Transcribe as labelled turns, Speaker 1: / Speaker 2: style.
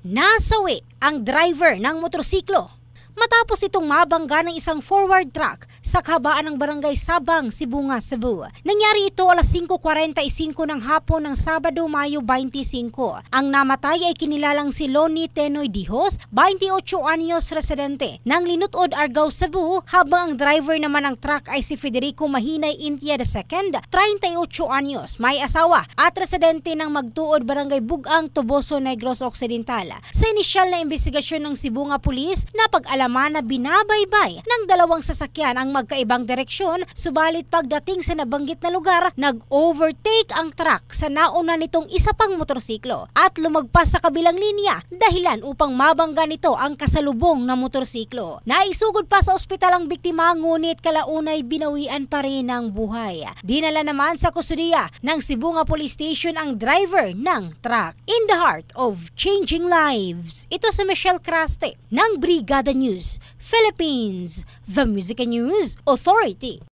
Speaker 1: Nasawi ang driver ng motorsiklo matapos itong mabangga ng isang forward truck sa kahabaan ng barangay Sabang, Sibunga, Cebu. Nangyari ito alas 5:45 ng hapon ng Sabado, Mayo 25. Ang namatay ay kinilalang si Loni Tenoy Dihos, 28 anyos residente ng Linutod, Argao, Cebu, habang ang driver naman ng truck ay si Federico Mahinay Intia II, 38 anyos, may asawa at residente ng Magtuod, Barangay Bugang, Toboso, Negros Occidental. Sa inisyal na investigasyon ng Sibunga Police, napag-alaman na binabaybay ng dalawang sasakyan ang magkaibang direksyon, subalit pagdating sa nabanggit na lugar, nag-overtake ang truck sa nauna nitong isa pang motorsiklo at lumagpas sa kabilang linya, dahilan upang mabangga nito ang kasalubong na motorsiklo. Naisugod pa sa ospital ang biktima, ngunit kalaunay binawian pa rin ng buhay. Dinala naman sa kustudiya ng Sibunga Police Station ang driver ng truck. In the heart of changing lives, ito si Michelle Craste ng Brigada News Philippines, the Music and News Authority.